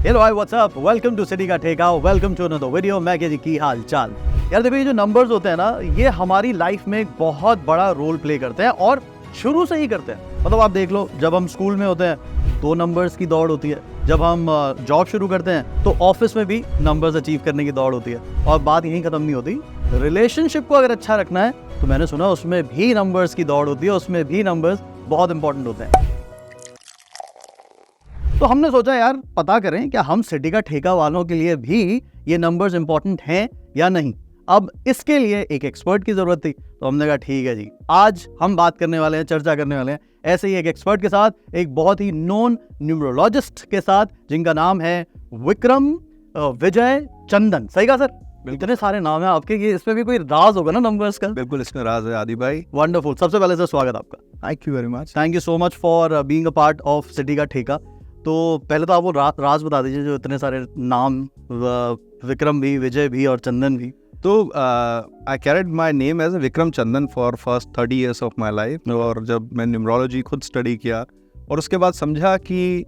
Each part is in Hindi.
Hello hi what's up, welcome to city का ठेका, वेलकम टू अनदर वीडियो। मैं जी की हाल चाल। यार देखो, ये जो नंबर्स होते हैं ना, ये हमारी लाइफ में एक बहुत बड़ा रोल प्ले करते हैं और शुरू से ही करते हैं। मतलब आप देख लो, जब हम स्कूल में होते हैं तो नंबर्स की दौड़ होती है, जब हम जॉब शुरू करते हैं तो ऑफिस में भी नंबर्स अचीव करने की दौड़ होती है। और बात यहीं खत्म नहीं होती, रिलेशनशिप को अगर अच्छा रखना है तो मैंने सुना उसमें भी नंबर्स की दौड़ होती है, उसमें भी नंबर्स बहुत इंपॉर्टेंट होते हैं। तो हमने सोचा यार पता करें क्या हम सिटी का ठेका वालों के लिए भी ये नंबर्स इंपॉर्टेंट हैं या नहीं। अब इसके लिए एक एक्सपर्ट की जरूरत थी, तो हमने कहा ठीक है जी, आज हम बात करने वाले हैं, चर्चा करने वाले हैं ऐसे ही एक एक्सपर्ट के साथ, एक बहुत ही नोन न्यूमरोलॉजिस्ट के साथ, जिनका नाम है विक्रम विजय चंदन। सही कहा सर? इतने सारे नाम है आपके, ये इसमें भी कोई राज होगा ना नंबर्स का? बिल्कुल, इसमें राज है आदि भाई। वंडरफुल। सबसे पहले सर स्वागत आपका। Thank you very much. Thank you so much for being a part of city का ठेका। तो पहले तो आप वो राज बता दीजिए, जो इतने सारे नाम, विक्रम भी, विजय भी और चंदन भी। तो I carried my name as Vikram Chandan for first 30 years of my life. और जब मैं न्यूमरोलॉजी खुद स्टडी किया और उसके बाद समझा कि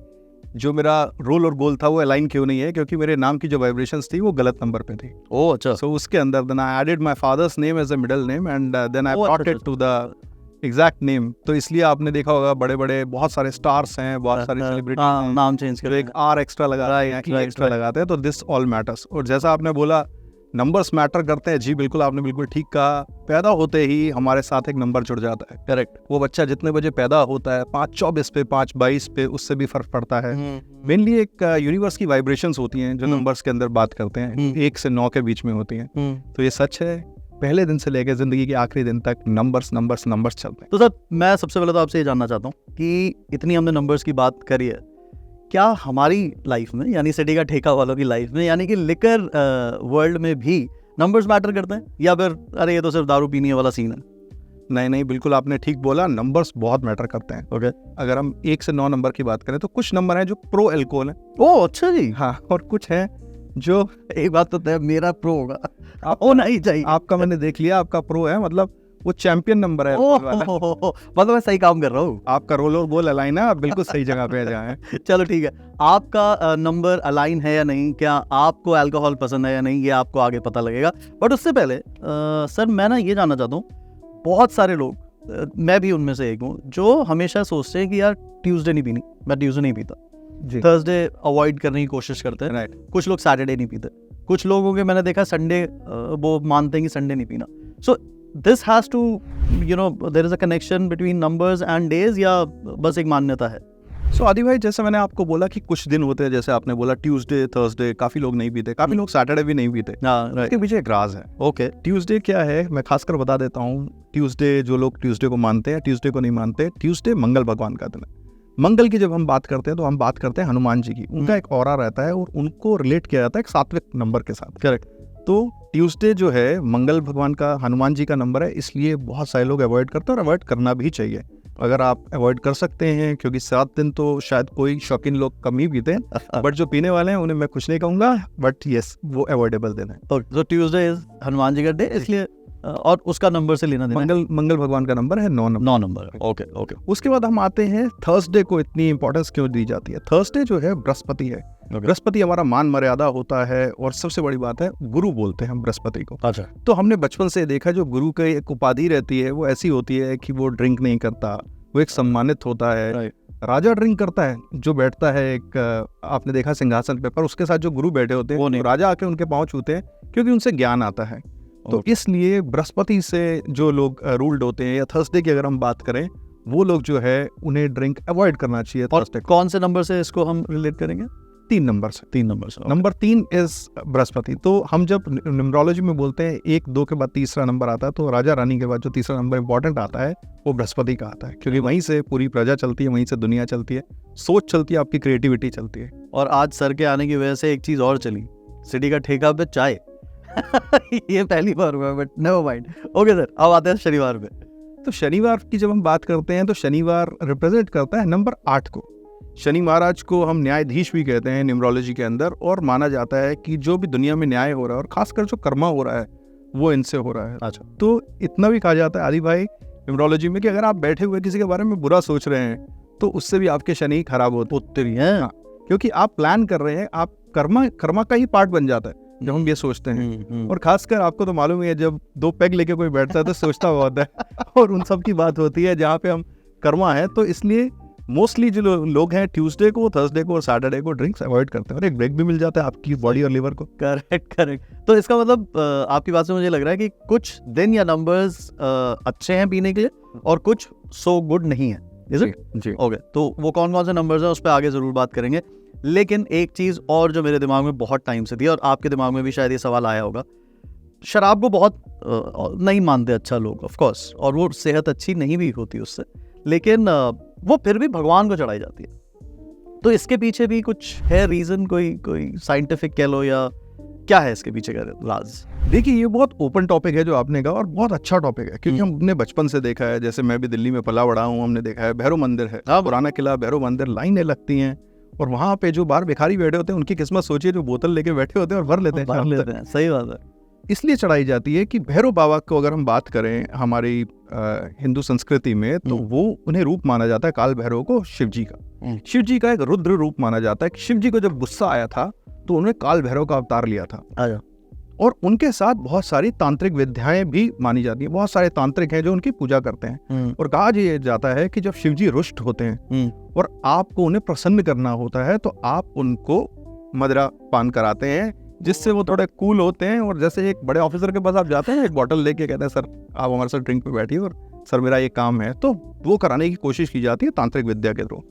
जो मेरा रोल और गोल था वो अलाइन क्यों नहीं है, क्योंकि मेरे नाम की जो वाइब्रेशंस थी वो गलत नंबर पे थी। ओह अच्छा। सो उसके अंदर then I added my father's name as a middle name and then I brought it to the exact name. तो इसलिए आपने देखा होगा बड़े बड़े बहुत सारे स्टार्स हैं, बहुत सारे सेलिब्रिटी हैं, नाम चेंज जो एक आर एक्स्ट्रा लगाते हैं, एक्स्ट्रा लगाते हैं। तो दिस ऑल मैटर्स। और जैसा आपने बोला नंबर्स मैटर करते हैं, जी बिल्कुल, आपने बिल्कुल ठीक कहा। पैदा होते ही हमारे साथ एक नंबर जुड़ जाता है। करेक्ट। वो बच्चा जितने बजे पैदा होता है, 5:24 पे, 5:22 पे, उससे भी फर्क पड़ता है। मेनली एक यूनिवर्स की वाइब्रेशंस होती हैं जो नंबर्स के अंदर बात करते हैं, 1 से 9 के बीच में होती हैं। तो ये सच है, पहले दिन से लेकर जिंदगी के आखिरी दिन तक नंबर्स नंबर्स नंबर्स चलते हैं। तो सर मैं सबसे पहले तो आपसे ये जानना चाहता हूँ कि इतनी हमने नंबर्स की बात करी है, क्या हमारी लाइफ में, यानी सिटी का ठेका वालों की लाइफ में, यानी कि लिकर वर्ल्ड में भी नंबर्स मैटर करते हैं, या फिर अरे ये तो सिर्फ दारू पीने वाला सीन है? नहीं नहीं, बिल्कुल आपने ठीक बोला, नंबर्स बहुत मैटर करते हैं। ओके। अगर हम 1 से 9 नंबर की बात करें तो कुछ नंबर हैं जो प्रो अल्कोहल है। ओह अच्छा जी। हाँ, और कुछ हैं जो, एक बात तो तय, मेरा प्रो होगा, होना ही चाहिए। आपका मैंने देख लिया, आपका प्रो है, मतलब वो चैंपियन नंबर है। मतलब मैं सही काम कर रहा हूँ। आपका रोल और गोल अलाइन है, आप बिल्कुल सही जगह पे जाए। चलो ठीक है, आपका नंबर अलाइन है या नहीं, क्या आपको अल्कोहल पसंद है या नहीं, ये आपको आगे पता लगेगा। बट उससे पहले सर मैं ना ये जानना चाहता हूँ, बहुत सारे लोग, मैं भी उनमें से एक हूँ, जो हमेशा सोचते हैं कि यार ट्यूसडे नहीं पीनी, मैं ट्यूसडे नहीं पीता, थर्सडे अवॉइड करने की कोशिश करते हैं। राइट। कुछ लोग सैटरडे नहीं पीते, कुछ लोगों के मैंने देखा संडे वो मानते हैं कि संडे नहीं पीना। So this has to, you know, there is a connection between numbers and days, या बस एक मान्यता है? सो आदि भाई, जैसे मैंने आपको बोला कि कुछ दिन होते हैं, जैसे आपने बोला ट्यूसडे, थर्सडे, काफी लोग नहीं पीते, काफी लोग सैटरडे भी नहीं पीते। इसके पीछे एक राज है। ओके। ट्यूसडे क्या है, मैं खासकर बता देता हूँ। ट्यूसडे, जो लोग ट्यूसडे को मानते हैं, ट्यूसडे को नहीं मानते। ट्यूसडे मंगल भगवान का दिन है। मंगल की जब हम बात करते हैं तो हम बात करते हैं हनुमान जी की। उनका एक ऑरा रहता है और उनको रिलेट किया जाता है एक सात्विक नंबर के साथ। करेक्ट। तो ट्यूसडे जो है मंगल भगवान का, हनुमान जी का नंबर है, इसलिए बहुत सारे लोग अवॉइड करते हैं और अवॉइड करना भी चाहिए। अगर आप अवॉइड कर सकते हैं, क्योंकि 7 दिन तो शायद कोई शौकीन लोग कम ही पीते हैं, बट जो पीने वाले हैं उन्हें मैं कुछ नहीं कहूँगा, बट यस, वो अवॉइडेबल दिन है। तो ट्यूसडे इज हनुमान जी का डे, इसलिए और उसका नंबर से लेना देना। मंगल भगवान का नंबर है 9 नंबर। Okay okay. उसके बाद हम आते हैं थर्सडे को। इतनी इंपॉर्टेंस क्यों दी जाती है? थर्सडे जो है बृहस्पति है। बृहस्पति हमारा मान मर्यादा होता है, और सबसे बड़ी बात है गुरु बोलते हैं हम बृहस्पति को। अच्छा। तो हमने बचपन से देखा, जो गुरु की एक उपाधि रहती है वो ऐसी होती है कि वो ड्रिंक नहीं करता, वो एक सम्मानित होता है। राजा ड्रिंक करता है, जो बैठता है एक, आपने देखा सिंहासन पे, पर उसके साथ जो गुरु बैठे होते हैं, राजा आके उनके पांव छूते हैं, क्योंकि उनसे ज्ञान आता है। तो इसलिए बृहस्पति से जो लोग रूल्ड होते हैं, या थर्सडे की अगर हम बात करें, वो लोग जो है उन्हें ड्रिंक अवॉइड करना चाहिए। और कौन से नंबर से इसको हम रिलेट करेंगे? 3 नंबर से। 3 नंबर से। Number 3 is Brihaspati. तो हम जब न्यूमरोलॉजी में बोलते हैं 1, 2 के बाद तीसरा नंबर आता है, तो राजा रानी के बाद जो तीसरा नंबर इंपॉर्टेंट आता है वो बृहस्पति का आता है, क्योंकि वहीं से पूरी प्रजा चलती है, वहीं से दुनिया चलती है, सोच चलती है, आपकी क्रिएटिविटी चलती है। और आज सर के आने की वजह से एक चीज और चली, सिटी का ठेका पे चाय। ये पहली बार हुआ, but never mind. Okay sir, अब आते हैं शनिवार पे। तो शनिवार की जब हम बात करते हैं तो शनिवार रिप्रेजेंट करता है नंबर 8 को। शनि महाराज को हम न्यायाधीश भी कहते हैं न्यूमरोलॉजी के अंदर, और माना जाता है कि जो भी दुनिया में न्याय हो रहा है, और खासकर जो कर्मा हो रहा है, वो इनसे हो रहा है। अच्छा। तो इतना भी कहा जाता है आदि भाई न्यूमरोलॉजी में कि अगर आप बैठे हुए किसी के बारे में बुरा सोच रहे हैं तो उससे भी आपके शनि खराब होते हैं। हैं। क्योंकि आप प्लान कर रहे हैं, आप कर्मा का ही पार्ट बन जाता है जब हम ये सोचते हैं। और खासकर आपको तो मालूम है जब 2 पैग लेके कोई बैठता है तो सोचता बहुत है और उन सब की बात होती है जहाँ पे हम कर्मा है। तो इसलिए मोस्टली जो लोग हैं ट्यूसडे को, थर्सडे को और सैटरडे को ड्रिंक्स अवॉइड करते हैं और एक ब्रेक भी मिल जाता है आपकी बॉडी और लिवर को। करेक्ट। तो इसका मतलब आपकी बात से मुझे लग रहा है कि कुछ दिन या नंबर्स अच्छे हैं पीने के लिए और कुछ सो गुड नहीं है। जी ओके, तो वो कौन कौन से नंबर्स हैं उस पर आगे जरूर बात करेंगे। लेकिन एक चीज और जो मेरे दिमाग में बहुत टाइम से थी और आपके दिमाग में भी शायद ये सवाल आया होगा, शराब को बहुत नहीं मानते अच्छा लोग ऑफ कोर्स, और वो सेहत अच्छी नहीं भी होती उससे, लेकिन वो फिर भी भगवान को चढ़ाई जाती है। तो इसके पीछे भी कुछ है रीजन, कोई साइंटिफिक कह लो, या क्या है इसके पीछे का राज? देखिए ये बहुत ओपन टॉपिक है जो आपने कहा और बहुत अच्छा टॉपिक है, क्योंकि हमने बचपन से देखा है, जैसे मैं भी दिल्ली में पला बड़ा हूँ, हमने देखा है भैरव मंदिर है, पुराना किला भैरव मंदिर, लाइनें लगती हैं और वहाँ पे जो बाहर भिखारी बैठे होते हैं उनकी किस्मत सोचिए, जो बोतल लेके बैठे होते हैं और भर लेते हैं। सही बात है। इसलिए चढ़ाई जाती है कि भैरव बाबा को अगर हम बात करें हमारी हिंदू संस्कृति में, तो वो उन्हें रूप माना जाता है, काल भैरव को शिव जी का। शिव जी का एक रुद्र रूप माना जाता है कि शिव जी को जब गुस्सा आया था तो उन्होंने काल भैरव का अवतार लिया था। और उनके साथ बहुत सारी तांत्रिक विद्याएं भी मानी जाती हैं, बहुत सारे तांत्रिक हैं जो उनकी पूजा करते हैं। और कहा ये जाता है कि जब शिव जी रुष्ट होते हैं और आपको उन्हें प्रसन्न करना होता है तो आप उनको मदिरा पान कराते हैं, जिससे वो थोड़े कूल होते हैं। और जैसे एक बड़े ऑफिसर के पास आप जाते हैं, एक बोतल लेके कहते हैं सर आप हमारे साथ ड्रिंक पे बैठिए और सर मेरा ये काम है, तो वो कराने की कोशिश की जाती है तांत्रिक विद्या के थ्रू।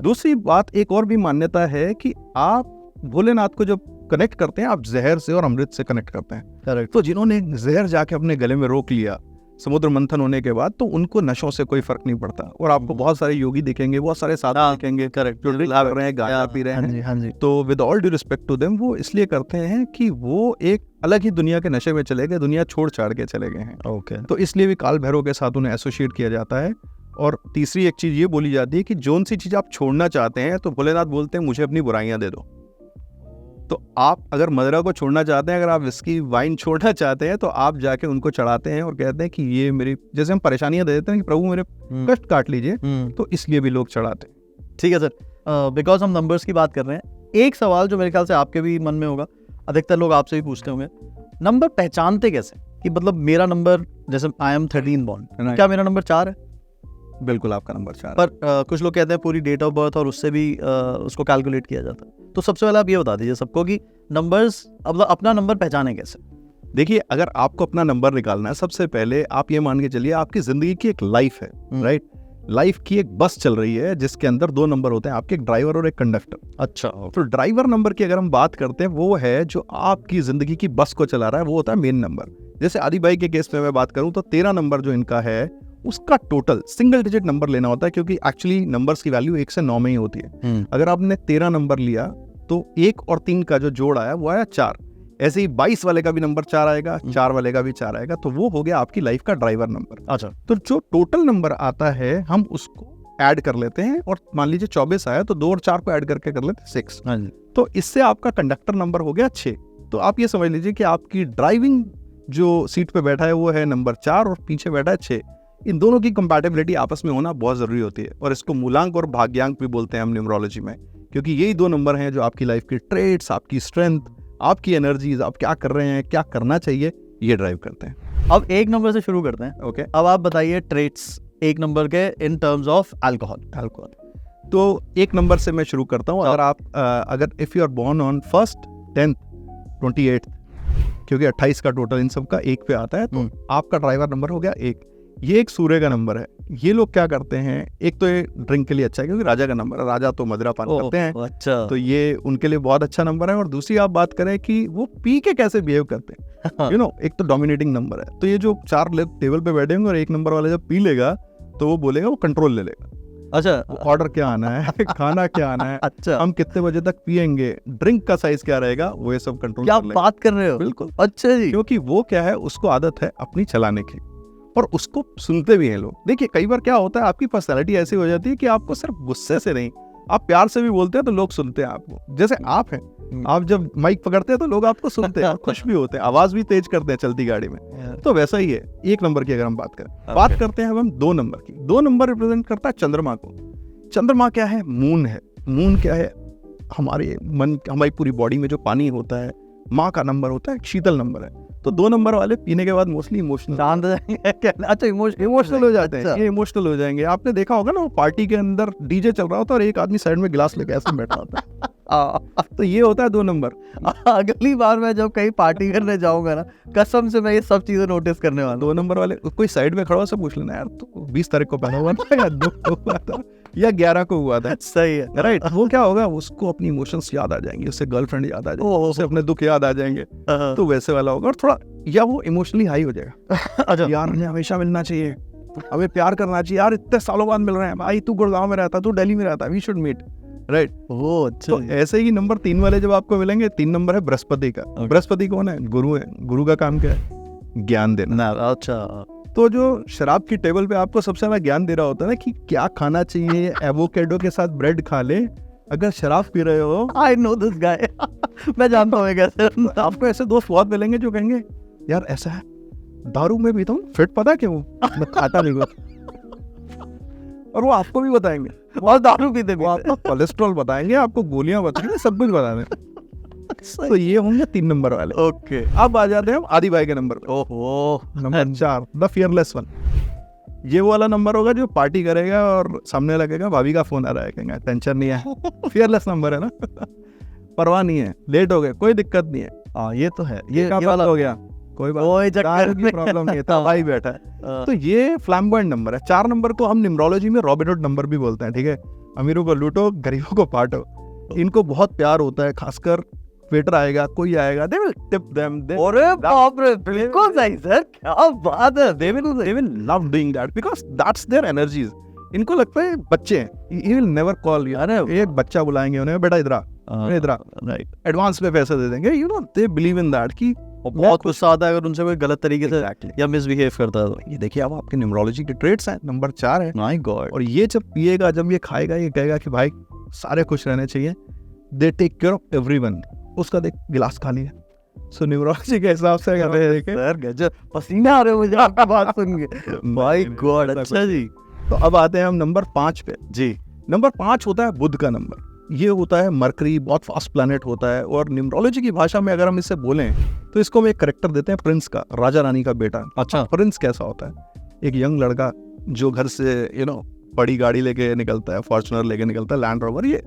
दूसरी बात, एक और भी मान्यता है कि आप भोलेनाथ को जब कनेक्ट करते हैं, आप जहर से और अमृत से कनेक्ट करते हैं। करेक्ट। तो जिन्होंने जहर जाके अपने गले में रोक लिया समुद्र मंथन होने के बाद, तो उनको नशों से कोई फर्क नहीं पड़ता। और आपको बहुत सारे योगी दिखेंगे, बहुत सारे साधु दिखेंगे, करेक्ट, जो ड्रिंक कर रहे हैं, गांजा पी रहे हैं। हाँ जी। तो with all due respect to them, वो इसलिए करते हैं कि वो एक अलग ही दुनिया के नशे में चले गए, दुनिया छोड़ छाड़ के चले गए हैं। ओके। तो इसलिए भी काल भैरव के साथ उन्हें एसोसिएट किया जाता है। और तीसरी एक चीज ये बोली जाती है कि जोन सी चीज आप छोड़ना चाहते हैं, तो भोलेनाथ बोलते हैं मुझे अपनी बुराइयां दे दो। तो आप अगर मदिरा को छोड़ना चाहते हैं, अगर आप विस्की वाइन छोड़ना चाहते हैं, तो आप जाके उनको चढ़ाते हैं और कहते हैं कि ये मेरी, जैसे हम परेशानियां दे देते हैं कि प्रभु मेरे कष्ट काट लीजिए, तो इसलिए भी लोग चढ़ाते हैं। ठीक है सर, बिकॉज हम नंबर्स की बात कर रहे हैं, एक सवाल जो मेरे ख्याल से आपके भी मन में होगा, अधिकतर लोग आपसे भी पूछते होंगे, नंबर पहचानते कैसे? कि मतलब मेरा नंबर, जैसे आई एम 13 बॉर्न, क्या मेरा नंबर 4 है? बिल्कुल आपका नंबर 4 है। पर कुछ लोग कहते हैं पूरी डेट ऑफ बर्थ और उससे भी उसको कैलकुलेट किया जाता है। तो सबसे पहले आप ये बता दीजिए सबको कि नंबर्स, अब अपना नंबर पहचाने कैसे? देखिए, अगर आपको अपना नंबर निकालना है, सबसे पहले आप ये मान के चलिए आपकी जिंदगी की एक लाइफ है, राइट? लाइफ की एक बस चल रही है जिसके अंदर 2 नंबर होते हैं, आपके एक ड्राइवर और एक कंडक्टर। अच्छा। तो ड्राइवर नंबर की अगर हम बात करते हैं, वो है जो आपकी जिंदगी की बस को चला रहा है, वो होता है मेन नंबर। जैसे आदि भाई के केस में मैं बात करूं तो 13 नंबर जो इनका है, उसका टोटल सिंगल डिजिट नंबर लेना होता है, क्योंकि एक्चुअली नंबर्स की वैल्यू 1 से 9 में ही होती है। अगर आपने 13 नंबर लिया तो 1 और 3 का जो जोड़ आया वो आया 4। ऐसे ही 22 वाले का भी नंबर 4 आएगा, 4 वाले का भी 4 आएगा, तो वो हो गया आपकी लाइफ का ड्राइवर नंबर। अच्छा। तो जो टोटल नंबर आता है हम उसको ऐड कर लेते हैं, और मान लीजिए 24 आया तो 2 और 4 को ऐड करके कर लेते हैं 6। हाँ जी। तो इससे आपका कंडक्टर नंबर हो गया 6। तो आप ये समझ लीजिए कि आपकी ड्राइविंग जो सीट पे बैठा है वो है नंबर 4 और पीछे बैठा है 6। इन दोनों की कंपैटिबिलिटी आपस में होना बहुत जरूरी होती है, और इसको मूलांक और भाग्यांक भी बोलते हैं हम न्यूमरोलॉजी में, क्योंकि यही 2 नंबर हैं जो आपकी लाइफ की ट्रेड्स, आपकी स्ट्रेंथ, आपकी एनर्जीज, आप क्या कर रहे हैं, क्या करना चाहिए, ये ड्राइव करते हैं। अब 1 नंबर से शुरू करते हैं। ओके। अब आप बताइए ट्रेड्स 1 नंबर के इन टर्म्स ऑफ अल्कोहल। तो 1 नंबर से मैं शुरू करता हूँ। अगर आप अगर if you are born on 1st, 10th, 28th, क्योंकि 28 का टोटल इन सब का 1 पे आता है, तो आपका ड्राइवर नंबर हो गया 1। ये एक सूर्य का नंबर है। ये लोग क्या करते हैं, एक तो ये ड्रिंक के लिए अच्छा है क्योंकि राजा का नंबर है, राजा तो मदिरा पान करते हैं। अच्छा। तो ये उनके लिए बहुत अच्छा नंबर है। और दूसरी आप बात करें कि वो पी के कैसे बिहेव करते हैं, यू नो, एक तो डोमिनेटिंग नंबर है। तो ये जो 4 लोग टेबल पे बैठे होंगे और 1 नंबर वाला जब पी लेगा तो वो बोलेगा, वो कंट्रोल ले लेगा। अच्छा, ऑर्डर क्या आना है, खाना क्या आना है, अच्छा, हम कितने बजे तक पियेंगे, ड्रिंक का साइज क्या रहेगा, वो ये सब कंट्रोल। क्या बात कर रहे हो? बिल्कुल। अच्छा जी। क्योंकि वो क्या है, उसको आदत है अपनी चलाने की, और उसको सुनते भी हैं लोग। देखिए कई बार क्या होता है, आपकी पर्सनैलिटी ऐसी हो जाती है कि आपको सिर्फ गुस्से से नहीं, आप प्यार से भी बोलते हैं तो लोग सुनते हैं आपको। जैसे आप हैं, आप जब माइक पकड़ते हैं तो लोग आपको सुनते हैं, खुश भी होते हैं, आवाज भी तेज करते हैं चलती गाड़ी में। तो वैसा ही है 1 नंबर की अगर हम बात करें। बात करते हैं अब हम 2 नंबर की। 2 नंबर रिप्रेजेंट करता है चंद्रमा को। चंद्रमा क्या है? मून है। मून क्या है? हमारे मन, हमारी पूरी बॉडी में जो पानी होता है, माँ का नंबर होता है, एक शीतल नंबर है। तो 2 नंबर वाले पीने के बाद मोस्टली इमोशनल शांत हो जाएंगे। अच्छा, इमोशनल हो जाते हैं, अच्छा। ये इमोशनल हो जाएंगे। आपने देखा होगा ना, वो पार्टी के अंदर डीजे चल रहा होता है और एक आदमी साइड में गिलास लेके ऐसे बैठा होता है। तो ये होता है 2 नंबर। अगली बार मैं जब कहीं पार्टी करने जाऊंगा ना, कसम से मैं ये सब चीजें नोटिस करने वाला हूँ। 2 नंबर वाले कोई साइड में खड़ा हो, से पूछ लेना, यार तो 20 तारीख को पहना हुआ था या 2 को हुआ था या 11 को हुआ था। सही है, राइट। वो क्या होगा, उसको अपनी इमोशंस याद आ जाएंगे, उससे गर्लफ्रेंड याद आ जाएगी, उससे अपने दुख याद आ जाएंगे। तो वैसे वाला होगा। और थोड़ा या वो इमोशनली हाई हो जाएगा। अच्छा, यार हमें हमेशा मिलना चाहिए, हमें प्यार करना चाहिए, यार इतने सालों बाद मिल रहे हैं, भाई तू गुड़गांव में रहता, तू दिल्ली में रहता, वी शुड मीट। राइट। वो अच्छा। तो ऐसे ही नंबर 3 वाले जब आपको मिलेंगे, 3 नंबर है बृहस्पति का। बृहस्पति कौन है? गुरु है। गुरु का काम क्या है? ज्ञान देना। अच्छा। तो जो शराब की टेबल पे आपको सबसे ज्यादा ज्ञान दे रहा होता है ना कि क्या खाना चाहिए, एवोकेडो के साथ ब्रेड खा ले। अगर शराब पी रहे हो, आई नो दिस गाय, मैं जानता हूँ कैसे। आपको ऐसे दोस्त बहुत मिलेंगे जो कहेंगे, यार ऐसा है, दारू में पीता हूँ, फिट पता क्यों, मैं खाता नहीं कुछ। और वो आपको भी बताएंगे, बहुत दारू पीते वो आपको कोलेस्ट्रॉल बताएंगे, आपको गोलियां बताएंगे, सब कुछ बता देंगे। तो ये होंगे 3 नंबर वाले। ओके। अब आ जाते हैं हम आदि भाई के नंबर पे। ओहो, नंबर 4, द फियरलेस वन। ये वाला नंबर होगा जो पार्टी करेगा और सामने लगेगा भाभी का फोन आ रहा है, कहेंगे टेंशन नहीं है, फियरलेस नंबर है ना, परवाह नहीं है, लेट हो गए कोई दिक्कत नहीं है। हाँ ये तो है, ये वाला हो गया, कोई बात, दारू की प्रॉब्लम नहीं है, तो भाई बैठा है। तो ये फ्लैम्बॉयंट नंबर है। 4 नंबर को हम न्यूमरोलॉजी में रॉबिन हुड नंबर भी बोलते हैं। ठीक है, अमीरों को लूटो, गरीबों को बांटो। इनको बहुत प्यार होता है, खासकर वेटर आएगा, कोई आएगा, they will tip them, अरे बाप रे, बिल्कुल सही सर, क्या बात है। they will love doing that because that's their energies. इनको लगता है बच्चे हैं, he will never call you। अरे एक बच्चा बुलाएंगे उन्हें, बेटा इधर आ, इधर आ, राइट, एडवांस में पैसे दे देंगे। you know they believe in that कि बहुत गुस्सा आता है अगर उनसे कोई गलत तरीके से या मिसबिहेव करता है। ये देखिए, अब आपके न्यूमरोलॉजी के ट्रेड्स हैं, नंबर 4 है। My God. और ये जब पिएगा, जब ये खाएगा, ये कहेगा कि भाई सारे खुश रहने चाहिए, they take care of everyone. उसका देख गिलास खाली है। सो न्यूमरोलॉजी के हिसाब से अगर देखें, सर गजब, पसीना आ रहे हो मुझे आपकी बात सुन के। My God. अच्छा जी, तो अब आते हैं हम नंबर 5 पे। जी, नंबर 5 होता है बुध का नंबर। ये होता है मरकरी, बहुत फास्ट प्लैनेट होता है। और न्यूमरोलॉजी की भाषा में अगर हम इससे बोलें तो इसको हम एक करेक्टर देते हैं प्रिंस का, राजा रानी का बेटा। अच्छा। प्रिंस कैसा होता है? एक यंग लड़का जो घर से बड़ी गाड़ी लेके निकलता है, फॉर्च्यूनर लेके निकलता है, लैंड रोवर। ये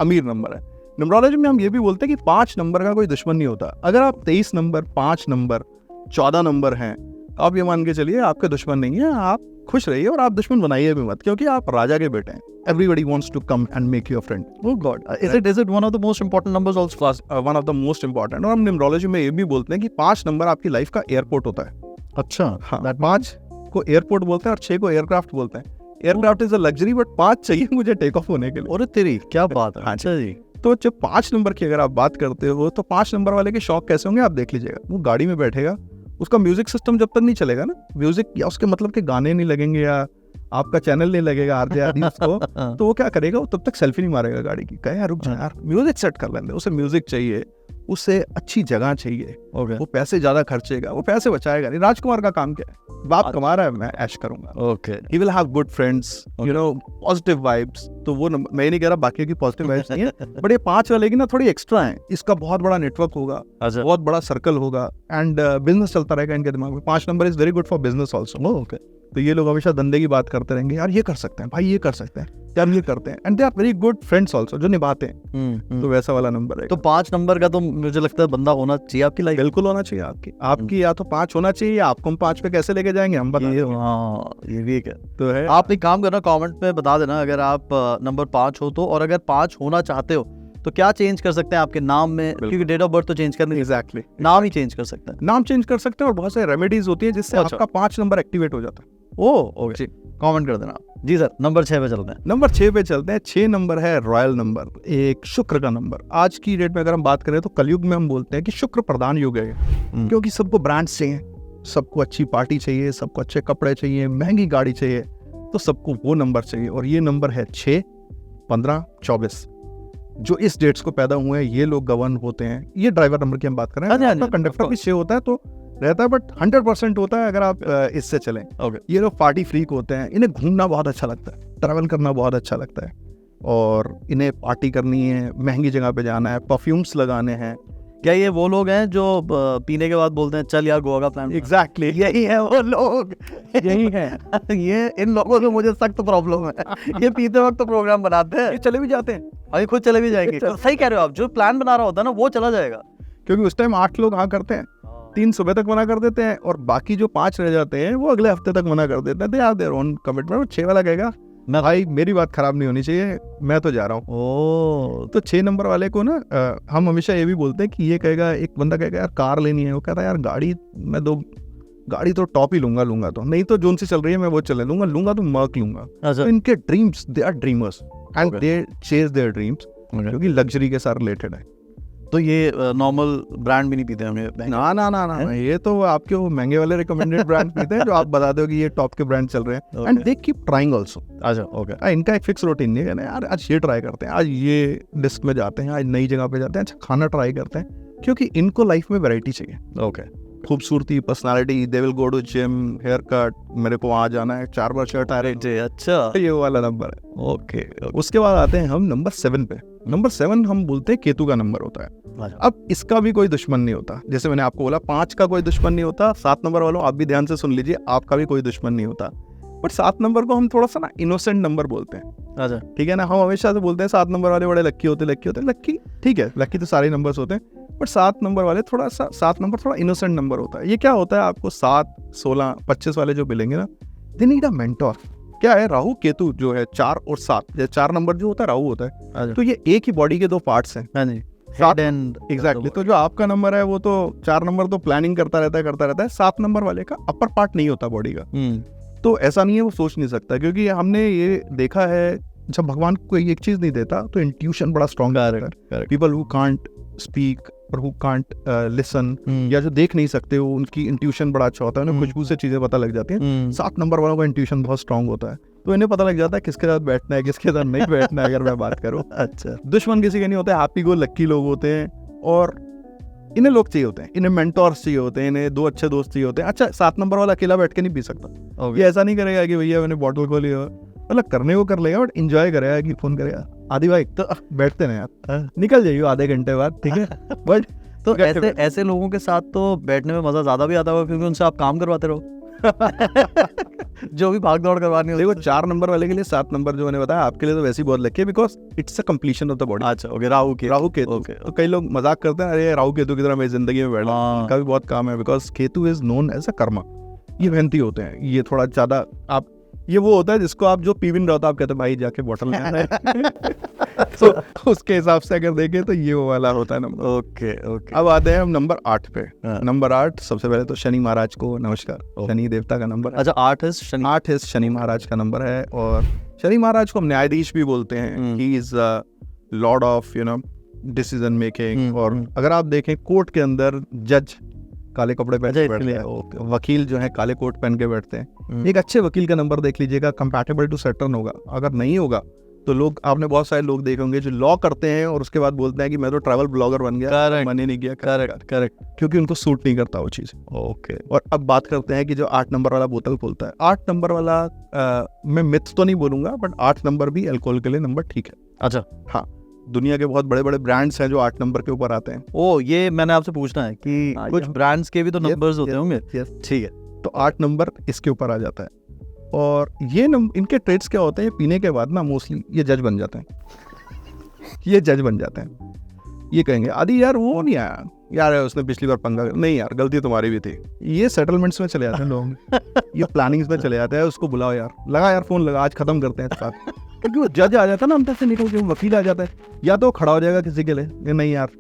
अमीर नंबर है। न्यूमरोलॉजी में हम ये भी बोलते हैं कि 5 नंबर का कोई दुश्मन नहीं होता। अगर आप 23 नंबर, 5 नंबर, 14 नंबर हैं, आप ये मान के चलिए आपके दुश्मन नहीं है। आप खुश रहिए और आप दुश्मन बनाइए भी मत, क्योंकि आप राजा के बेटे हैं। Everybody wants to come and make you a friend. Oh God, is it one of the most important numbers also? One of the most important। और हम न्यूमरोलॉजी में ये भी बोलते हैं कि 5 नंबर आपकी लाइफ का एयरपोर्ट होता है। अच्छा, हाँ, 5 को एयरपोर्ट बोलते हैं और 6 को एयरक्राफ्ट बोलते हैं। Aircraft is a luxury, but 5 चाहिए मुझे टेक ऑफ होने के लिए। और तेरी क्या बात है। हाँ अच्छा जी। तो जब 5 नंबर की अगर आप बात करते हो, तो 5 नंबर वाले के शौक कैसे होंगे आप देख लीजिएगा। वो गाड़ी में बैठेगा, उसका म्यूजिक सिस्टम जब तक नहीं चलेगा ना, म्यूजिक या उसके मतलब के गाने नहीं लगेंगे या आपका चैनल नहीं लगेगा आरजे आदि उसको, तो वो क्या करेगा, वो तब तक सेल्फी नहीं मारेगा गाड़ी की। कहे यार रुक जा यार, म्यूजिक सेट कर लेंगे। उसे म्यूजिक चाहिए, उसे अच्छी जगह चाहिए। वो पैसे ज्यादा खर्चेगा, वो पैसे बचाएगा नहीं। राजकुमार का काम क्या है? बाप कमा रहा है, मैं ऐश करूंगा। Okay, he will have good friends, positive vibes. तो वो मैं नहीं कह रहा बाकी की पॉजिटिव वाइब्स नहीं है, बट ये 5 वाले की ना थोड़ी एक्स्ट्रा है। इसका बहुत बड़ा नेटवर्क होगा, बहुत बड़ा सर्कल होगा, एंड बिजनेस चलता रहेगा इनके दिमाग में। 5 number is very good for business also. Okay, तो ये लोग हमेशा धंधे की बात करते रहेंगे, यार ये कर सकते हैं, भाई ये कर सकते हैं, यार ये करते हैं, and they are very good friends also, जो निभाते हैं। तो वैसा वाला नंबर है। तो 5 नंबर का तो मुझे लगता है बंदा होना चाहिए आपकी लाइफ। बिल्कुल होना चाहिए आपकी या तो 5 होना चाहिए, या आपको हम 5 पे कैसे लेके जाएंगे हम बता। ये भी है। तो है, आप एक काम करना, कमेंट में बता देना अगर आप नंबर 5 हो तो, और अगर 5 होना चाहते हो तो क्या चेंज कर सकते हैं आपके नाम में, क्योंकि डेट ऑफ बर्थ तो चेंज करनी। एग्जैक्टली, नाम ही चेंज कर सकते हैं। नाम चेंज कर सकते हैं, और बहुत सारे रेमेडीज होती है जिससे आपका 5 नंबर एक्टिवेट हो जाता है। ओके, कमेंट कर देना जी सर। नंबर 6 पे चलते हैं। नंबर 6 पे चलते हैं। 6 नंबर है रॉयल नंबर, एक शुक्र का नंबर। आज की डेट में अगर हम बात करें तो कलयुग में हम बोलते हैं कि शुक्र प्रधान युग है, क्योंकि सबको ब्रांड्स चाहिए, सबको अच्छी पार्टी चाहिए, सबको अच्छे कपड़े चाहिए, महंगी गाड़ी चाहिए, तो सबको वो नंबर चाहिए। और ये नंबर है 6, 15, 24। जो इस डेट्स को पैदा हुए हैं ये लोग गवर्न होते हैं। ये ड्राइवर नंबर की हम बात कर रहे हैं। आपका कंडक्टर भी 6 होता है तो रहता है, बट 100% होता है अगर आप इससे चलें। ये लोग पार्टी फ्रीक होते हैं, इन्हें घूमना बहुत अच्छा लगता है, ट्रैवल करना बहुत अच्छा लगता है। और इन्हें पार्टी करनी है, महंगी जगह पे जाना है, परफ्यूम्स लगाने हैं। क्या ये वो लोग हैं जो पीने के बाद बोलते हैं चल यार गोवा का प्लान? एग्जैक्टली यही है वो लोग, यही है। ये इन लोगों से मुझे सख्त प्रॉब्लम है। ये पीते वक्त तो प्रोग्राम बनाते हैं, ये चले भी जाते हैं, और ये खुद चले भी जाएंगे। तो सही कह रहे हो आप, जो प्लान बना रहा होता है ना वो चला जाएगा। क्योंकि उस टाइम 8 लोग हाँ करते हैं, 3 सुबह तक मना कर देते हैं, और बाकी जो 5 रह जाते हैं वो अगले हफ्ते तक मना कर देते हैं। They are their own commitment. 6 वाला कहेगा मैं भाई मेरी बात खराब नहीं होनी चाहिए, मैं तो जा रहा हूँ। ओ, तो 6 नंबर वाले को ना हम हमेशा ये भी बोलते हैं कि ये कहेगा, एक बंदा कहेगा यार कार लेनी है, वो कहता है यार गाड़ी तो टॉप ही लूंगा तो नहीं, तो जोन सी चल रही है मैं वो चले लूंगा तो मर्क लूंगा। अच्छा, तो इनके dreams, they are dreamers and Okay. They chase their dreams, Okay. क्योंकि लग्जरी के साथ रिलेटेड है। तो ये नॉर्मल ब्रांड भी नहीं पीते होंगे? ना, ये तो आपके वो महंगे वाले रिकमेंडेड ब्रांड पीते हैं जो आप बता दो कि ये टॉप के ब्रांड चल रहे हैं, Okay. And they keep trying also. अच्छा, ओके। इनका एक फिक्स रूटीन नहीं है ना यार, आज ये ट्राई करते हैं, आज ये डिस्क में जाते हैं, आज नई जगह पे जाते हैं, अच्छा खाना ट्राई करते हैं, क्योंकि इनको लाइफ में वैरायटी चाहिए। ओके, खूबसूरती, personality, they will go to gym, haircut, मेरे को वहाँ जाना है, 4 बार शर्ट आ रही जी, अच्छा, है, ये वाला नंबर है। ओके। उसके बाद आते हैं हम नंबर 7 पे। नंबर 7 हम बोलते हैं केतु का नंबर होता है। अच्छा, अब इसका भी कोई दुश्मन नहीं होता, जैसे मैंने आपको बोला 5 का कोई दुश्मन नहीं होता। 7 नंबर वालों आप भी ध्यान से सुन लीजिए, आपका भी कोई दुश्मन नहीं होता। बट 7 नंबर को हम थोड़ा सा ना इनोसेंट नंबर बोलते हैं, अच्छा, ठीक है ना। हम हमेशा से बोलते हैं 7 नंबर वाले बड़े लक्की होते। लक्की ठीक है, लक्की तो सारे नंबर्स होते हैं, बट 7 नंबर वाले थोड़ा सा, 7 नंबर थोड़ा इनोसेंट नंबर होता है। ये क्या होता है, आपको 7, 16, 25 वाले जो मिलेंगे ना, दे नीड अ मेंटोर। क्या है, राहु केतु जो है 4 और 7, 4 नंबर जो होता है राहु होता है, अच्छा, तो ये एक ही बॉडी के 2 पार्ट्स हैं। हाँ जी, सात- हेड एंड एग्जैक्टली। तो जो आपका नंबर है वो तो 4 नंबर तो प्लानिंग करता रहता है। 7 नंबर वाले का अपर पार्ट नहीं होता बॉडी का, तो ऐसा नहीं है वो सोच नहीं सकता, क्योंकि हमने ये देखा है जब भगवान कोई एक चीज नहीं देता तो इंट्यूशन बड़ा स्ट्रॉन्ग रहता है। पीपल हु कांट स्पीक और हु कांट लिसन, या जो देख नहीं सकते वो, उनकी इंट्यूशन बड़ा अच्छा होता है, उन्हें खुशबू से चीजें पता लग जाती हैं। 7 नंबर वालों का इंट्यूशन बहुत स्ट्रॉन्ग होता है, तो इन्हें पता लग जाता है किसके साथ बैठना है, किसके साथ नहीं बैठना है। अगर मैं बात करूँ, अच्छा, दुश्मन किसी के नहीं होते, हैप्पी गो लक्की लोग होते हैं, और इन्हें लोग चाहिए होते हैं, इन्हें मेंटोर्स चाहिए होते हैं, इन्हें 2 अच्छे दोस्त चाहिए होते हैं। अच्छा, 7 नंबर वाला अकेला बैठ के नहीं पी सकता, ये ऐसा नहीं करेगा कि भैया मैंने बॉटल खोली हो, मतलब करने को कर लेगा, बट इंजॉय करेगा कि फोन करेगा आदि भाई तो बैठते ना यार, निकल जाइए आधे घंटे बाद, ठीक है। बट तो ऐसे लोगों के साथ तो बैठने में मजा ज्यादा भी आता होगा, क्योंकि उनसे आप काम करवाते रहो। जो भी भाग दौड़ करवानी हो। देखो 4 नंबर वाले के लिए 7 नंबर जो मैंने बताया आपके लिए तो वैसे ही बहुत लकी है, because it's a completion of the body. अच्छा, ओके, राहु केतु। ओके, तो कई लोग मजाक करते हैं, अरे राहु केतु की तरह मेरी जिंदगी में बैठा, उनका भी बहुत काम है, because Ketu is known as a karma. ये मेहनती होते हैं, ये थोड़ा ज्यादा, आप ये वो होता है जिसको आप जो पी भी नहीं रहा होता आप कहते हैं भाई जाके बॉटल ले आना है। तो उसके हिसाब से अगर देखें तो ये वो वाला होता है नंबर। Okay, okay. अब आते हैं हम नंबर 8 पे। हाँ। नंबर 8 सबसे पहले तो शनि महाराज को नमस्कार। शनि देवता का नंबर है। अच्छा, 8 है शनि महाराज का नंबर है, और शनि महाराज को हम न्यायाधीश भी बोलते हैं। He is Lord of decision making. और अगर आप देखें कोर्ट के अंदर जज काले कपड़े पहन के बैठते हैं, वकील जो है काले कोट पहन के बैठते हैं। एक अच्छे वकील का नंबर देख लीजिएगा, कंपैटिबल टू सैटर्न होगा। अगर नहीं होगा तो लोग, आपने बहुत सारे लोग देखे होंगे जो लॉ करते हैं और उसके बाद बोलते हैं कि मैं तो ट्रैवल ब्लॉगर बन गया, मन ही नहीं किया। करेक्ट, क्योंकि उनको सूट नहीं करता वो चीज़। ओके। और अब बात करते हैं कि जो 8 नंबर वाला बोतल खोलता है, 8 नंबर वाला मैं मिथ तो नहीं बोलूंगा, बट 8 नंबर भी अल्कोहल के लिए नंबर ठीक है। अच्छा, हाँ, दुनिया के बहुत बड़े बड़े ब्रांड्स हैं जो 8 नंबर के ऊपर आते हैं। ओ, ये मैंने आपसे पूछना है कि कुछ ब्रांड्स के भी तो नंबर्स होते होंगे। ठीक है, तो 8 नंबर इसके ऊपर आ जाता है। और ये इनके ट्रेड्स क्या होते हैं, पीने के बाद ना मोस्टली ये जज बन जाते हैं। ये जज बन जाते हैं, ये कहेंगे आदि यार वो नहीं आया यार, उसने पिछली बार पंगा नहीं यार, गलती तुम्हारी भी थी। ये सेटलमेंट्स में चले जाते हैं लोग, ये प्लानिंग्स में चले जाते हैं। उसको बुलाओ यार, लगा यार फोन लगा, आज खत्म करते हैं इस बात। क्योंकि वो जज आ जाता है ना अंदर से निकल के, वो वकील आ जाता है, या तो खड़ा हो जाएगा किसी के लिए, ये नहीं यार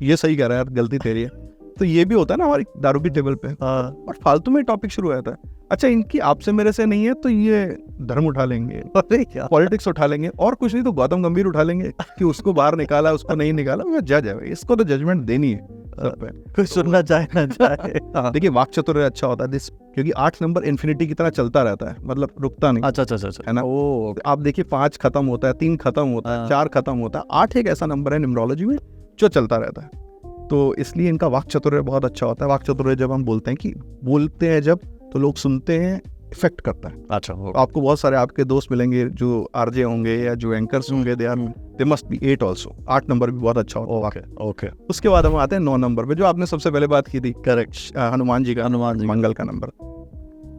ये सही कह रहा है यार, गलती तेरी है। तो ये भी होता है ना हमारी दारू की टेबल पे, और फालतू में टॉपिक शुरू हो जाता है। अच्छा, इनकी आपसे मेरे से नहीं है तो ये धर्म उठा लेंगे, पॉलिटिक्स उठा लेंगे, और कुछ नहीं तो गौतम गंभीर उठा लेंगे कि उसको बाहर निकाला, उसको नहीं निकाला। वो जज है भाई, इसको तो जजमेंट देनी है सब पे, कुछ सुनना चाहे ना चाहे। देखिए वाक चातुर्य अच्छा होता है दिस, क्योंकि 8 नंबर इन्फिनिटी की तरह चलता रहता है, मतलब रुकता नहीं। अच्छा, है ना। ओ, आप देखिए 5 खत्म होता है, 3 खत्म होता है, 4 खत्म होता है, 8 एक ऐसा नंबर है न्यूमरोलॉजी में जो चलता रहता है। तो इसलिए इनका वाक चातुर्य बहुत अच्छा होता है। वाक चातुर्य जब हम बोलते हैं कि बोलते हैं जब, तो लोग सुनते हैं इफेक्ट करता है। अच्छा, आपको बहुत सारे आपके दोस्त मिलेंगे जो आरजे होंगे या जो एंकर्स होंगे, they must be 8 also. 8 number भी बहुत अच्छा होता है। ओके। उसके बाद हम आते हैं 9 नंबर पे, जो आपने सबसे पहले बात की थी। करेक्ट। हनुमान जी का, मंगल का नंबर।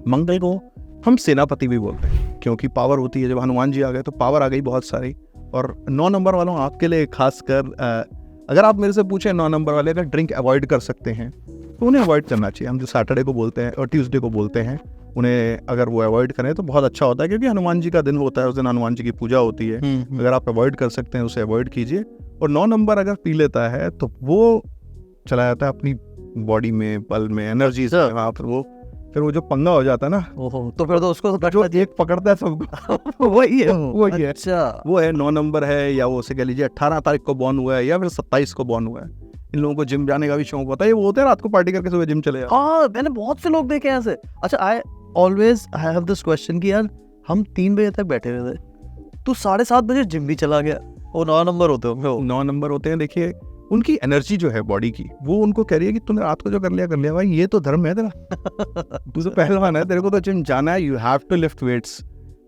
मंगल को हम सेनापति भी बोलते हैं, क्योंकि पावर होती है। जब हनुमान जी आ गए तो पावर आ गई बहुत सारी। और 9 नंबर वालों, आपके लिए खासकर अगर आप मेरे से पूछें 9 नंबर वाले अगर ड्रिंक अवॉइड कर सकते हैं तो उन्हें अवॉइड करना चाहिए। हम जो सैटरडे को बोलते हैं और ट्यूसडे को बोलते हैं, उन्हें अगर वो अवॉइड करें तो बहुत अच्छा होता है, क्योंकि हनुमान जी का दिन होता है, उस दिन हनुमान जी की पूजा होती है। अगर आप अवॉइड कर सकते हैं उसे अवॉइड कीजिए। और 9 नंबर अगर पी लेता है तो वो चला जाता है अपनी बॉडी में, पल में, एनर्जी से वहाँ पर। फिर वो जो पंगा हो जाता है ना, तो फिर तो उसको जो एक पकड़ता है सबको वही है। अच्छा, वो है 9 नंबर है, या वो उसे कह लीजिए 18 तारीख को बॉर्न हुआ है या फिर 27 को बॉर्न हुआ है। इन लोगों को जिम जाने का भी शौक होता है। ये वो होते हैं रात को पार्टी करके सुबह जिम चले जाते हैं। हाँ, मैंने बहुत से लोग देखे हैं ऐसे। अच्छा, I always have this question कि यार हम 3 बजे तक बैठे हुए थे, तू 7:30 बजे जिम भी चला गया। वो 9 नंबर होते होंगे। 9 नंबर होते हैं। देखिए, उनकी एनर्जी जो है बॉडी की, वो उनको कह रही है कि तूने रात को जो कर लिया भाई, ये तो धर्म है तेरा। तू तो पहलवान है, तेरे को तो जिम जाना है, you have to lift weights.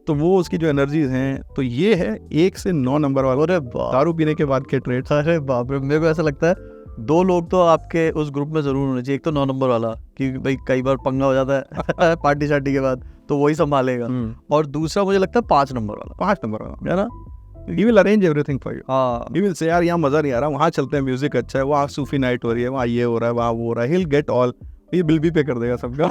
तो वो उसकी जो एनर्जीज हैं, तो ये है 1 से 9 नंबर वालों। अरे दारू पीने के बाद के ट्रेड्स। अरे बाप रे, मेरे को ऐसा लगता है 2 लोग तो आपके उस ग्रुप में जरूर होने चाहिए। एक तो 9 नंबर वाला, कि भाई कई बार पंगा हो जाता है पार्टी शार्टी के बाद, तो वही संभालेगा। और दूसरा मुझे लगता है 5 नंबर वाला। 5 नंबर वाला है ना? He will arrange everything for you. हाँ, He will say यार यहाँ मजा नहीं आ रहा, वहाँ चलते हैं, म्यूजिक अच्छा है, वहाँ सूफी नाइट हो रही है, वहाँ ये हो रहा है, वहाँ वो हो रहा है। He'll get all, ये बिल भी पे कर देगा सबका।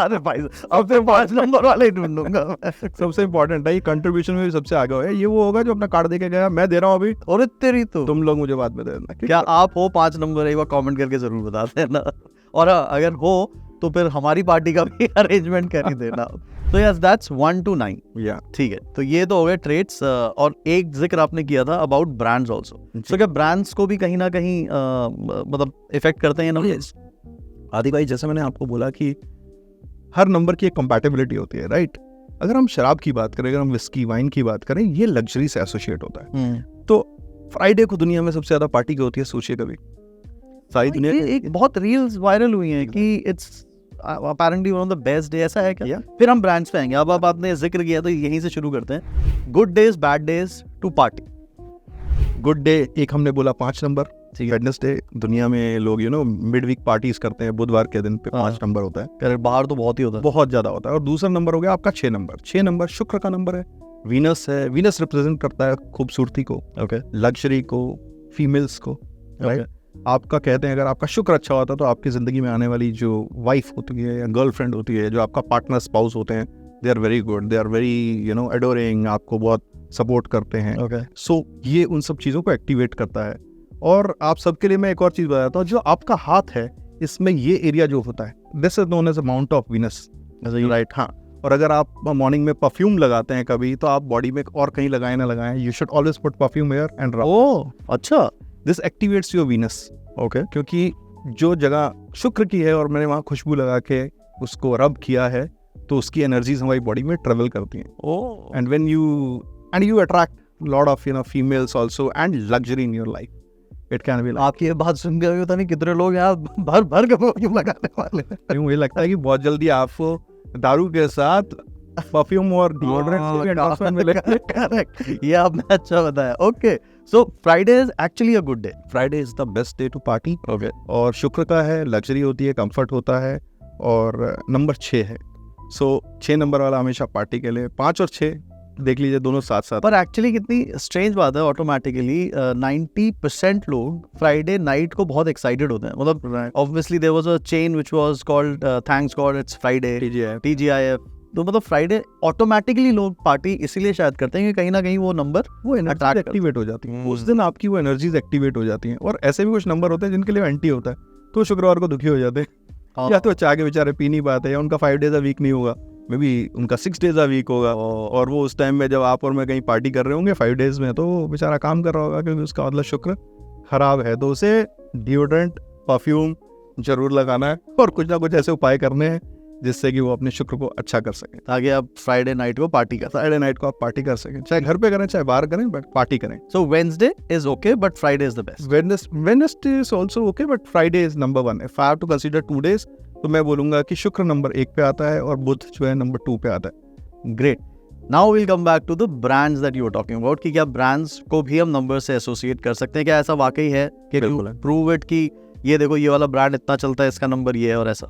अरे भाई, अब से 5 नंबर वाले ही ढूंढूंगा। सबसे इम्पोर्टेंट है, ये कंट्रीब्यूशन में भी सबसे आगे है। ये वो होगा जो अपना कार्ड देके गया, मैं दे रहा हूँ अभी, और तेरी तो तुम लोग मुझे बाद में दे देना। क्या आप हो 5 नंबर? एक बार कमेंट करके जरूर बता देना। और अगर हो तो फिर हमारी पार्टी का भी अरेंजमेंट कर ही देना। तो यस, दैट्स 1 to 9। या ठीक है, तो ये तो हो गए ट्रेड्स। और एक जिक्र आपने किया था अबाउट ब्रांड्स ऑल्सो। तो क्या ब्रांड्स को भी कहीं ना कहीं मतलब इफेक्ट करते हैं ना? आदि भाई, जैसे मैंने आपको बोला कि हर नंबर की एक कंपैटिबिलिटी होती है, राइट? अगर हम शराब की बात करें, अगर हम विस्की वाइन की बात करें, ये लग्जरी से एसोसिएट होता है। तो फ्राइडे को दुनिया में सबसे ज्यादा पार्टी की होती है, सोचिए कभी। सारी दुनिया एक बहुत रील्स वायरल हुई हैं कि it's apparently one of the best day। ऐसा है क्या? फिर हम ब्रांड्स पे आएंगे। अब आपने जिक्र किया तो यहीं से शुरू करते हैं। Good days, bad days to party. Good day एक हमने बोला 5 नंबर। वेडनेसडे, दुनिया में लोग मिड वीक पार्टीज करते हैं, बुधवार के दिन पे 5 नंबर होता है। करेक्ट, बाहर तो बहुत ही होता है, बहुत ज्यादा होता है। और दूसरा नंबर हो गया आपका 6 नंबर। 6 नंबर शुक्र का नंबर है, वीनस है। वीनस रिप्रेजेंट करता है खूबसूरती को, लग्जरी को, फीमेल्स को, राइट? आपका कहते हैं अगर आपका शुक्र अच्छा होता है तो आपकी जिंदगी में आने वाली जो वाइफ होती है या गर्लफ्रेंड होती है, जो आपका पार्टनर स्पाउस होते हैं, they are very good, they are very adoring, आपको बहुत सपोर्ट करते हैं। सो ये उन सब चीज़ों को एक्टिवेट करता है। और आप सबके लिए मैं एक और चीज़ बताता हूँ, जो आपका हाथ है, इसमें ये एरिया जो होता है, this is known as a mount of Venus, right? हाँ। और अगर आप मॉर्निंग में परफ्यूम लगाते हैं कभी, तो आप बॉडी में और कहीं लगाएं ना लगाएं, you should always put perfume here and rub. Oh, अच्छा। This activates your Venus. क्योंकि जो जगह शुक्र की है और मैंने वहाँ खुशबू लगा के उसको रब किया है, तो उसकी एनर्जीज हमारी बॉडी में ट्रेवल करती हैं। Oh, and when you attract lot of females also and luxury in your life. It can be. आपकी ये बात सुन के पता नहीं कितने लोग यहाँ भर भर के परफ्यूम लगाने वाले हैं। मुझे लगता है कि बहुत जल्दी आपको दारू के साथ परफ्यूम और डिओड्रेंट मिलेगा। करेक्ट, ये आपने अच्छा बताया। Okay, so Friday is actually a good day. Friday is the best day to party. और शुक्र का है, लग्जरी होती है, कंफर्ट होता है, और नंबर 6 है। सो 6 नंबर वाला हमेशा पार्टी के लिए। 5 और 6 देख लीजिए, दोनों साथ साथ। पर एक्चुअली कितनी स्ट्रेंज बात है, ऑटोमेटिकली 90% लोग फ्राइडे नाइट को बहुत एक्साइटेड होते हैं। मतलब obviously there was a chain which was called thanks god it's Friday, TGIF। तो मतलब फ्राइडे ऑटोमेटिकली लोग पार्टी इसीलिए शायद करते हैं कि कहीं ना कहीं वो नंबर वो एनर्जी एक्टिवेट हो जाती है। उस दिन आपकी वो एनर्जीज एक्टिवेट हो जाती हैं। और ऐसे भी कुछ नंबर होते हैं जिनके लिए एंटी होता है, तो शुक्रवार को दुखी हो जाते हैं। या तो चाह के बेचारे पी नहीं पाते, या उनका 5 डेज अ वीक नहीं होगा, मे बी उनका 6 डेज अ वीक होगा। और वो उस टाइम में जब आप और मैं कहीं पार्टी कर रहे होंगे 5 डेज में, तो वो बेचारा काम कर रहा होगा, क्योंकि उसका मतलब शुक्र खराब है। तो उसे डिओड्रेंट, परफ्यूम जरूर लगाना है, और कुछ ना कुछ ऐसे उपाय करने हैं जिससे कि वो अपने शुक्र को अच्छा कर सकें, ताकि आप फ्राइडे नाइट को पार्टी कर सकें। चाहे घर पे करें, चाहे बाहर करें, बट पार्टी करें। So Wednesday is okay, but Friday is the best. Wednesday is also okay, but Friday is number 1। If I have to consider 2 days, तो मैं बोलूँगा कि शुक्र नंबर 1 पे आता है और बुध जो है नंबर 2 पे आता है। Great. Now will come back to the brands that you are talking about, कि क्या ब्रांड्स को भी हम नंबर से एसोसिएट कर सकते हैं? क्या ऐसा वाकई है कि प्रूव इट कि ये देखो ये वाला ब्रांड इतना चलता है, इसका नंबर ये है और ऐसा?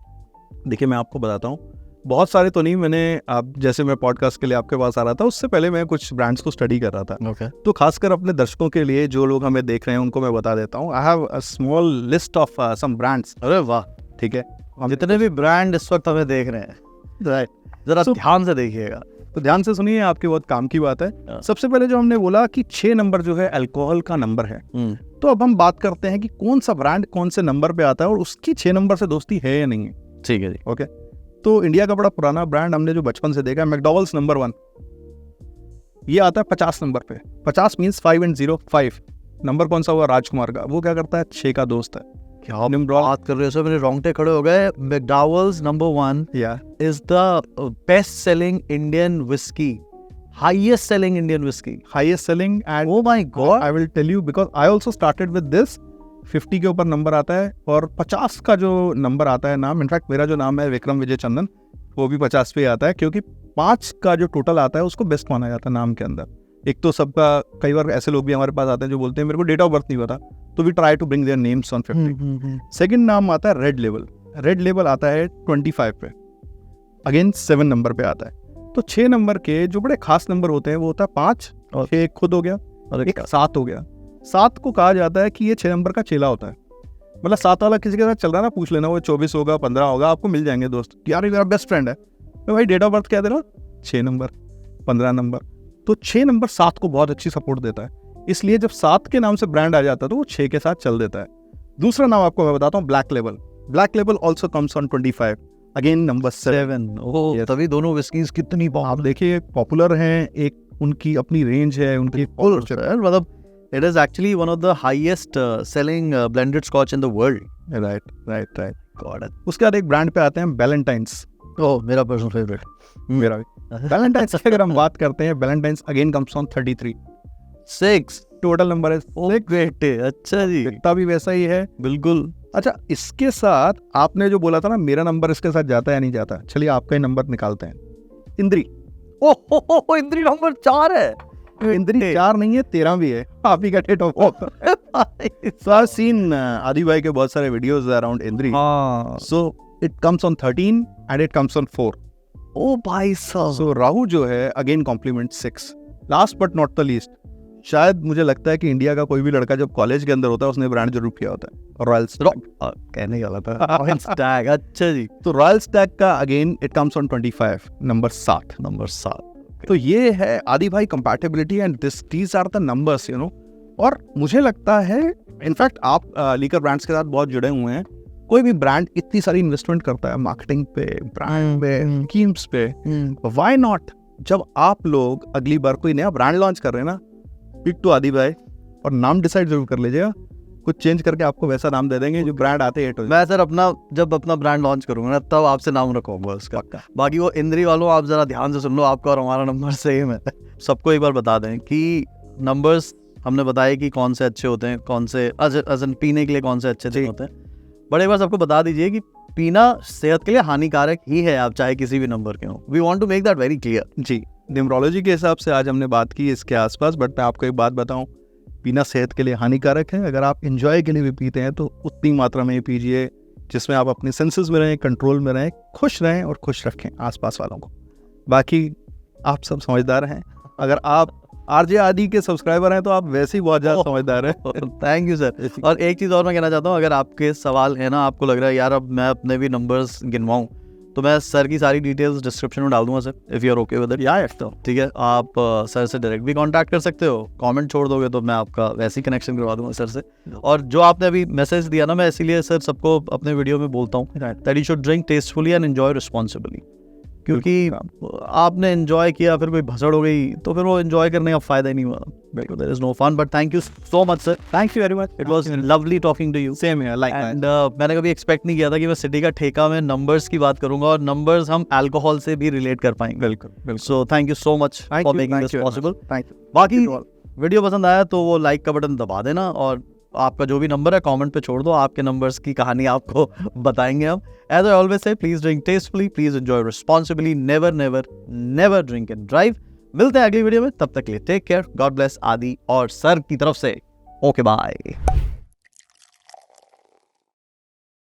देखिए मैं आपको बताता हूँ, बहुत सारे तो नहीं, मैंने आप जैसे मैं पॉडकास्ट के लिए आपके पास आ रहा था उससे पहले मैं कुछ ब्रांड्स को स्टडी कर रहा था। ओके। तो खासकर अपने दर्शकों के लिए जो लोग हमें देख रहे हैं उनको मैं बता देता हूँ, I have a small list of some brands. अरे वाह, ठीक है, जितने भी ब्रांड इस वक्त हमें देख रहे हैं, राइट, जरा ध्यान से देखिएगा। तो ध्यान से सुनिए, आपके बहुत काम की बात है। सबसे पहले जो हमने बोला कि 6 नंबर जो है अल्कोहल का नंबर है, तो अब हम बात करते हैं कि कौन सा ब्रांड कौन से नंबर पे आता है और उसकी 6 नंबर से दोस्ती है या नहीं है। ठीक है जी। ओके, तो इंडिया का बड़ा पुराना ब्रांड हमने जो बचपन से देखा है, मैकडॉवेल्स नंबर 1, ये आता है 50 नंबर पे। 50 मीन्स 5 and 0, 5 नंबर कौन सा हुआ? राजकुमार का। वो क्या करता है? 6 का दोस्त है। क्या बात कर रहे हो सर, मेरे रोंगटे खड़े हो गए। मैकडॉवेल्स number 1 is the best selling Indian whiskey, highest selling Indian whiskey, highest selling, and oh my god, I will tell you because I also started with this। 50 के ऊपर नंबर आता है और 50 का जो नंबर आता है नाम, इनफैक्ट मेरा जो नाम है विक्रम विजय चंदन, वो भी 50 पे आता है, क्योंकि 5 का जो टोटल आता है उसको बेस्ट माना जाता है नाम के अंदर। एक तो सबका, कई बार ऐसे लोग भी हमारे पास आते हैं जो बोलते हैं मेरे को डेट ऑफ बर्थ नहीं पता, तो we try to bring their names on 50। Second नाम आता है रेड लेबल। रेड लेबल आता है 25 पे, अगेन 7 नंबर पे आता है। तो 6 नंबर के जो बड़े खास नंबर होते हैं वो होता है 5, और 6 खुद हो गया और एक 7 हो गया। 7 को कहा जाता है कि ये 6 नंबर का चेला होता है। मतलब 7 वाला किसी के साथ चल रहा है ना, पूछ लेना, वो 24 होगा, 15 होगा, आपको मिल जाएंगे दोस्त, यार ये मेरा बेस्ट फ्रेंड है। मैं भाई डेट ऑफ बर्थ क्या दे रहा, 6 नंबर, 15 नंबर। तो 6 नंबर 7 को बहुत अच्छी सपोर्ट देता है, इसलिए जब 7 के नाम से ब्रांड आ जाता है तो वो 6 के साथ चल देता है। दूसरा नाम आपको मैं बताता हूँ, black label. Black label also comes on 25, again number 7। ओह, तभी दोनों विस्कीज कितनी आप देखिए पॉपुलर हैं, एक उनकी अपनी रेंज है, उनकी मतलब it is actually one of the highest selling blended scotch in the world. Right. God. उसके बाद एक ब्रांड पे आते हैं, वैलेंटाइंस। ओह, मेरा पर्सनल फेवरेट। मेरा भी। वैलेंटाइंस की अगर हम बात करते हैं, Valentine's again comes on 33, 6 total number है 6। अच्छा जी, दिखता भी वैसा ही है बिल्कुल। अच्छा, इसके साथ आपने जो बोला था ना मेरा नंबर इसके साथ जाता है या नहीं जाता, चलिए आपका ही नंबर निकालते हैं। इंद्री। ओह, इंद्री नंबर 4 है। इंद्री 4 नहीं है, 13 भी है, आप ही का date of birth. So I seen Adi भाई के बहुत सारे वीडियोस अराउंड इंद्री। So it comes on 13 and it comes on 4। ओ भाई साहब। सो राहु जो है again complement 6। Last but not the least, शायद मुझे लगता है कि इंडिया का कोई भी लड़का जब कॉलेज के अंदर होता है उसने ब्रांड जरूर किया होता है, रॉयल स्टैग। कहने वाला था रॉयल स्टैग। अच्छा जी। तो रॉयल स्टैग का again it comes on 25, number 7। Number 7। तो ये है आदि भाई compatibility and these are the numbers, you know. और मुझे लगता है इनफैक्ट आप लीकर ब्रांड्स के साथ बहुत जुड़े हुए हैं, कोई भी ब्रांड इतनी सारी इन्वेस्टमेंट करता है मार्केटिंग पे, ब्रांड पे, स्कीम्स पे, व्हाई नॉट जब आप लोग अगली बार कोई नया ब्रांड लॉन्च कर रहे हैं ना, पिक टू आदि भाई और नाम डिसाइड जरूर कर लीजिएगा, कुछ चेंज करके आपको वैसा नाम दे देंगे जो ब्रांड आते हैं। मैं सर जब अपना ब्रांड लॉन्च करूंगा ना तब आपसे नाम रखूंगा उसका। बाकी वो इंद्री वालों आप जरा ध्यान से सुन लो, आपका और हमारा नंबर सेम है। सबको एक बार बता दें कि नंबर्स हमने बताया कि कौन से अच्छे होते हैं, कौन से अजन पीने के लिए कौन से अच्छे होते हैं, बट एक बार सबको बता दीजिए कि पीना सेहत के लिए हानिकारक ही है, आप चाहे किसी भी नंबर के हो। We want to make that very clear. जी, न्यूमरोलॉजी के हिसाब से आज हमने बात की इसके आसपास, बट मैं आपको एक बात बताऊं, पीना सेहत के लिए हानिकारक है। अगर आप एंजॉय के लिए भी पीते हैं तो उतनी मात्रा में ही पीजिए जिसमें आप अपने सेंसेस में रहें, कंट्रोल में रहें, खुश रहें और खुश रखें आसपास वालों को। बाकी आप सब समझदार हैं, अगर आप आरजे आदि के सब्सक्राइबर हैं तो आप वैसे ही बहुत ज़्यादा समझदार हैं। Thank you sir. और एक चीज़ और मैं कहना चाहता हूँ, अगर आपके सवाल है ना, आपको लग रहा है यार अब मैं अपने भी नंबर्स गिनवाऊँ, तो मैं सर की सारी डिटेल्स डिस्क्रिप्शन में डाल दूंगा sir, if you are okay with it. या ठीक है, आप सर से डायरेक्ट भी कांटेक्ट कर सकते हो, कमेंट छोड़ दोगे तो मैं आपका वैसे ही कनेक्शन करवा दूंगा सर से। और जो आपने अभी मैसेज दिया ना, मैं इसीलिए सर सबको अपने वीडियो में बोलता हूँ that you should drink tastefully and enjoy responsibly, क्योंकि आपने एंजॉय किया फिर कोई भसड़ हो गई तो फिर वो एंजॉय करने का फायदा ही नहीं हुआ, बिल्कुल there is no fun. But thank you so much sir, thank you very much, it was lovely talking to you. Same here, like and मैंने कभी एक्सपेक्ट नहीं किया था कि मैं सिटी का ठेका में नंबर्स की बात करूंगा और नंबर्स हम अल्कोहल से भी रिलेट कर पाएंगे। बिल्कुल। So thank you so much for making this possible. Thank you. बाकी वीडियो पसंद आया तो वो लाइक का बटन दबा देना और आपका जो भी नंबर है कमेंट पे छोड़ दो, आपके नंबर्स की कहानी आपको बताएंगे हम। As I always say, please drink tastefully, please enjoy responsibly, never never never drink and drive. मिलते हैं अगली वीडियो में, तब तक के लिए टेक केयर, गॉड ब्लेस आदि और सर की तरफ से ओके बाय।